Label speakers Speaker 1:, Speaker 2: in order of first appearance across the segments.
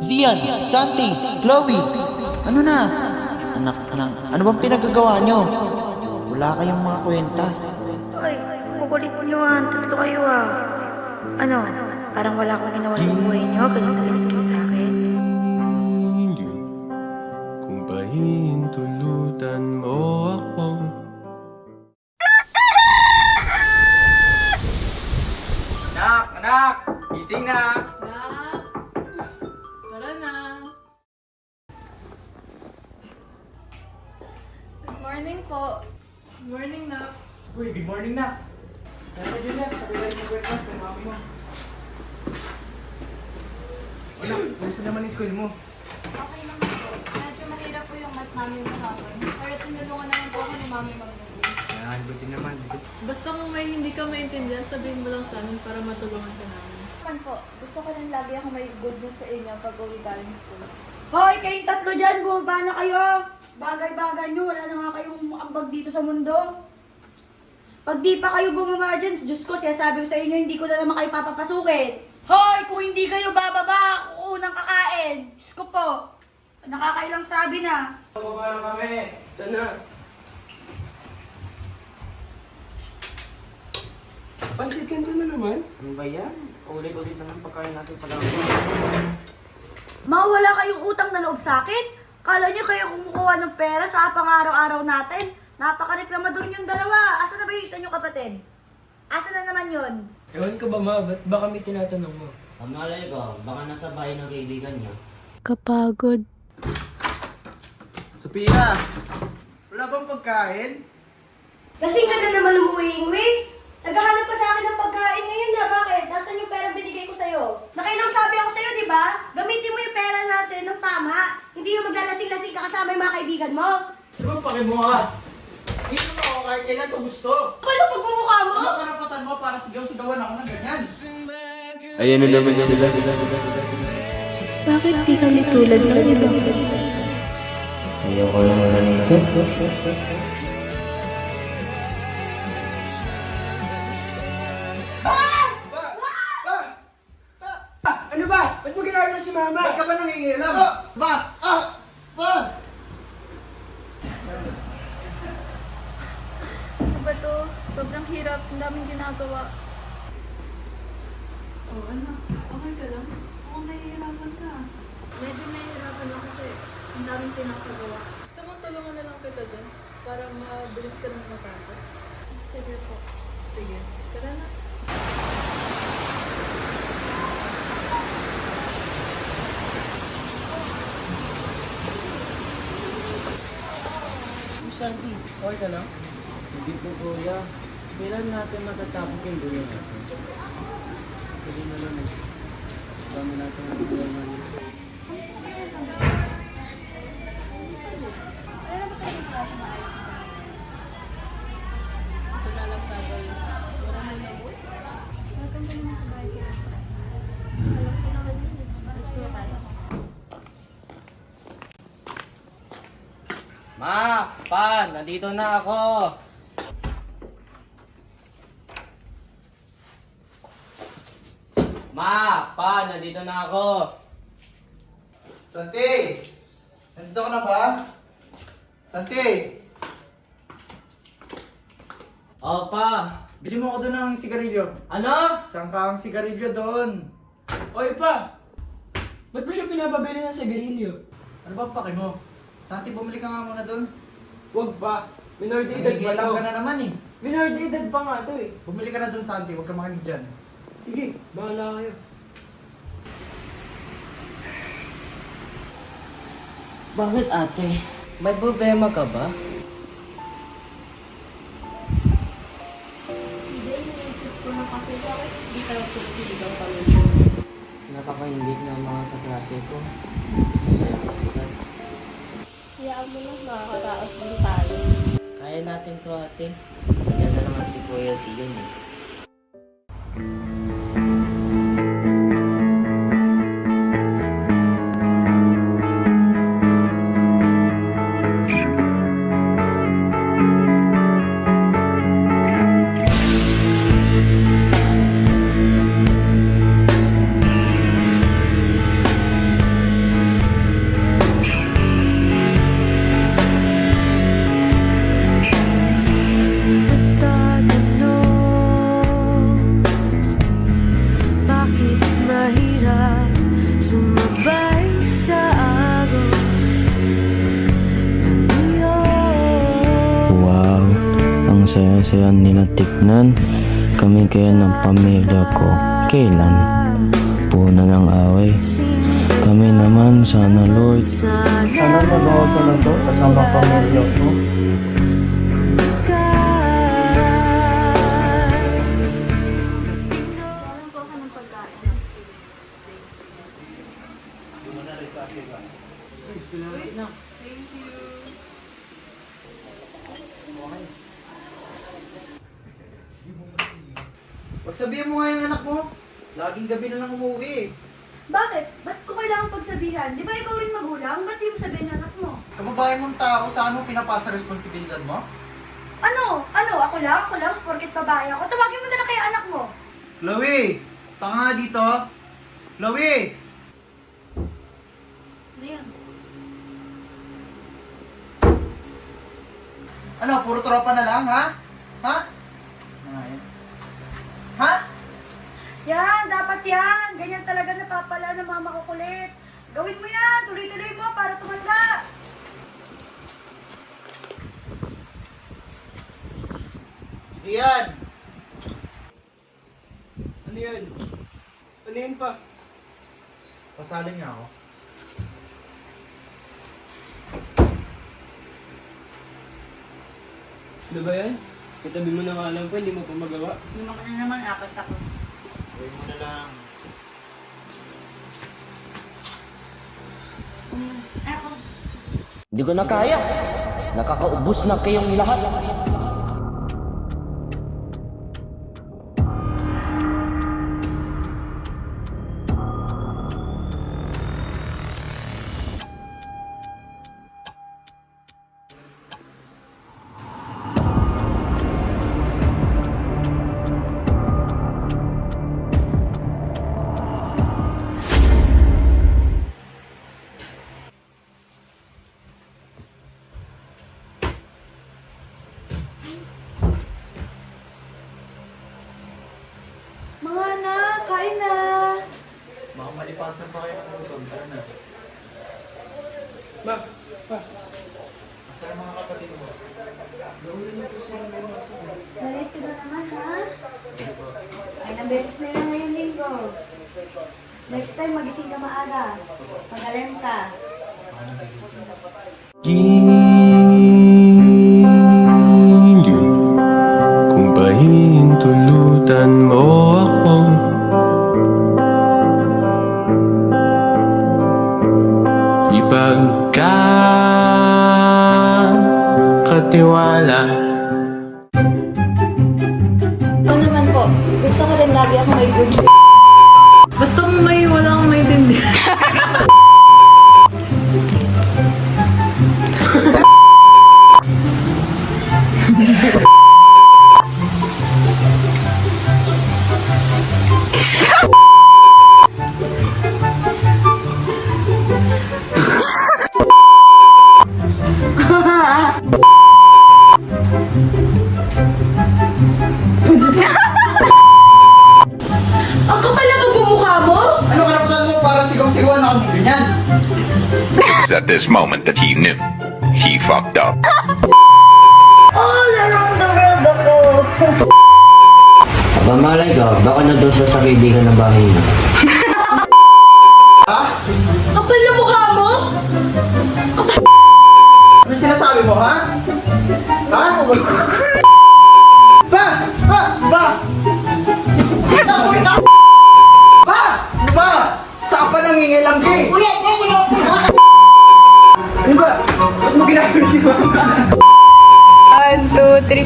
Speaker 1: Zian, Santi, Chloe, ano na? Anak, ano bang pinagagawa nyo? Wala kayong mga kwenta.
Speaker 2: Ay, kukulit nyo tatlo kayo Ano, parang wala akong ginawa sa buhay nyo, ganyan na galit kayo sa akin.
Speaker 3: Kung pahintulutan mo ako.
Speaker 4: Anak! Gising na!
Speaker 5: Nak! Tara na! Good morning po. Good morning, Nak.
Speaker 4: Uy, good morning na! Tara dyan na, sabi ka rin mag-breakfast sa mami mo. Anak, kumusta naman yung school mo?
Speaker 5: Okay naman po. Medyo mahirap po yung math namin kahapon. Pero tinulungan naman po ako ni Mami mag-movie.
Speaker 4: Yan, buti naman.
Speaker 6: Basta kung may hindi ka maintindihan, sabihin mo lang sa amin para matulungan ka namin.
Speaker 5: Man po, gusto ko lang lagi ako may good news sa inyo pag uwi galing school.
Speaker 2: Hoy, kayong tatlo dyan, bumaba na kayo! Bagay-bagay nyo, wala na nga kayong ambag dito sa mundo. Pag di pa kayo bumaba dyan, Diyos ko, sabi ko sa inyo, hindi ko na naman kayo papapasukin. Hoy, kung hindi kayo bababa, ako unang kakain. Diyos ko po, nakakailang sabi na.
Speaker 4: Baba na kami! Ito na! Pansit ka na naman? Ano ba yan? Ulit-ulit naman pagkain natin pala.
Speaker 2: Mawala kayong utang na loob sa akin? Kala nyo kayo kumukuha ng pera sa pang-araw-araw natin? Napaka-reklamador yung dalawa. Asa na ba yung isa nyo kapatid? Asa na naman yun?
Speaker 4: Ewan ko ba ma, ba't ba kami tinatanong mo?
Speaker 7: Ang malay ko, baka nasa bahay ng kaibigan niya.
Speaker 6: Kapagod.
Speaker 1: Sophia, wala bang pagkain?
Speaker 2: Kasing ka na naman umuwi-ingwi. Naghahanap ka sa akin ng pagkain ngayon na. Bakit? Nasaan yung pera binigay ko sa'yo? Nakailang sabi ako sa'yo, di ba? Gamitin mo yung pera natin ng tama. Hindi yung maglalasing-lasing ka kasama yung mga kaibigan mo.
Speaker 1: Di ba pakimukha? Hindi naman ako kahit kailan ko gusto.
Speaker 2: Ano pagmumukha mo?
Speaker 1: Ano karapatan mo para sigaw-sigawan ako ng ganyan?
Speaker 3: Ayan na naman sila.
Speaker 6: Bakit di kami tulad ng iba?
Speaker 7: Ayoko naman nito.
Speaker 4: Ano ba? Ba't mo ginagawa si mama?
Speaker 1: Ba't ka ba nangingilam? Ba! Ba!
Speaker 5: Ano ba to? Sobrang hirap. Ang daming ginagawa.
Speaker 6: Oh, anak. Okay ka lang? Mukhang nahihirapan ka.
Speaker 5: Medyo nahihirapan ako kasi ang daming pinapagawa.
Speaker 6: Gusto mo tulungan na lang kita dyan para mabilis ka nang matapos.
Speaker 5: Sige po.
Speaker 6: Sige. Tara na.
Speaker 4: Santi, okay ka lang?
Speaker 7: Hindi po kuya. Kailan natin matatapos yung dulo natin?
Speaker 4: Pwede na lang eh. Dami natin ang tulungan.
Speaker 6: Ito na lang gagawin. Wala mo na mo.
Speaker 5: Welcome ka naman sa bahay ko. Alam ko naman yun eh. Alas po tayo.
Speaker 7: Ma! Pa! Nandito na ako! Ma! Pa! Nandito na ako!
Speaker 1: Santi! Nandito ka na ba? Santi!
Speaker 7: Oh, pa!
Speaker 1: Bili mo ako doon ng sigarilyo.
Speaker 7: Ano?
Speaker 1: Sangka ang sigarilyo doon.
Speaker 4: Oy pa! Ba't mo siya pinapabili ng sigarilyo?
Speaker 1: Ano ba pake mo? Santi, bumili ka nga muna doon.
Speaker 4: Huwag pa! Minor de edad pa
Speaker 1: Nangingilam
Speaker 4: to.
Speaker 1: ka na naman eh.
Speaker 4: Minor de edad pa nga to eh.
Speaker 1: Bumili ka na doon, Santi. Huwag ka makinig dyan.
Speaker 4: Sige, bahala kayo.
Speaker 7: Bakit ate? May problema ka ba?
Speaker 5: Hindi, iniisip ko na kasi bakit hindi tayo pagpiligang kami.
Speaker 7: Napakaindig ng mga kaklase ko. Isa sa'yo kasi ka.
Speaker 5: Hayaan mo lang, makakataas din tayo.
Speaker 7: Kaya natin to ate. Diyan na naman si Kuya Sian eh. Ang saya-saya nila tignan. Kami kaya ng pamilya ko. Kailan? Puna ng away. Kami naman, sana Lord. Sana magawa ko na to kasama pamilya ko.
Speaker 5: Kailan po ako ng pagkain?
Speaker 1: Pagsabihan mo nga yung anak mo. Laging gabi na lang umuwi eh.
Speaker 2: Bakit? Ba't ko kailangan pagsabihan? Di ba ikaw rin magulang? Ba't di mo sabihin anak mo?
Speaker 1: Kababae mong tao, saan mo pinapasa responsibilidad mo?
Speaker 2: Ano? Ano? Ako lang? Porket babae ako? Tawagin mo na lang kay anak mo.
Speaker 1: Chloe! Tanga nga dito. Chloe!
Speaker 5: Ano yun?
Speaker 1: Ano, puro tropa na lang, ha? Ha? Ha?
Speaker 2: Yan, dapat yan. Ganyan talaga napapala ng mga makukulit. Gawin mo yan. Tuloy-tuloy mo para tumanda.
Speaker 1: Siyan!
Speaker 4: Ano yan? Ano yan pa?
Speaker 1: Pasalin niya ako.
Speaker 4: Ano ba yan? Katabi mo na nga alam ko, hindi mo pa magawa.
Speaker 2: Naman ka na naman, apat ako.
Speaker 1: Gawin mo na lang.
Speaker 2: Ako.
Speaker 7: Hindi ko na kaya. Nakakaubos na kayong lahat.
Speaker 2: Mga anak, kain na.
Speaker 1: Baka malipasan pa kayo ng gutom. Tara na.
Speaker 4: Ma, pa.
Speaker 1: Asa ang mga kapatid mo?
Speaker 2: Nalito na naman, ha? Ay, ilang beses na lang ngayong linggo. Next time, magising ka maaga. Pag-alarm ka.
Speaker 3: Giliw kung pahintulutan mo ako. Ipagkatiwala.
Speaker 5: Oo naman po. Gusto ko rin lagi ako may good.
Speaker 6: Basta may wala kang maintindihan.
Speaker 2: Ang kapal na pagmumukha mo!
Speaker 1: Ano karapatan mo para sigaw-sigawan ako ng ganyan?
Speaker 8: It's at this moment that he knew. He fucked up.
Speaker 2: All around the world ako!
Speaker 7: Aba malay ka, baka na doon sa kaibigan ng bahay mo.
Speaker 1: Ha?
Speaker 2: Kapal na mukha mo!
Speaker 1: Ano sinasabi mo, ha? Ha? Ba! Ba! Ba! Ba! Ano ba? Saan pa nangingilanggi?
Speaker 4: Ano ba? Ba't mo ginagawa si Mama?
Speaker 9: 1, 2, 3.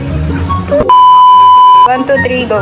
Speaker 9: 1, 2, 3, go.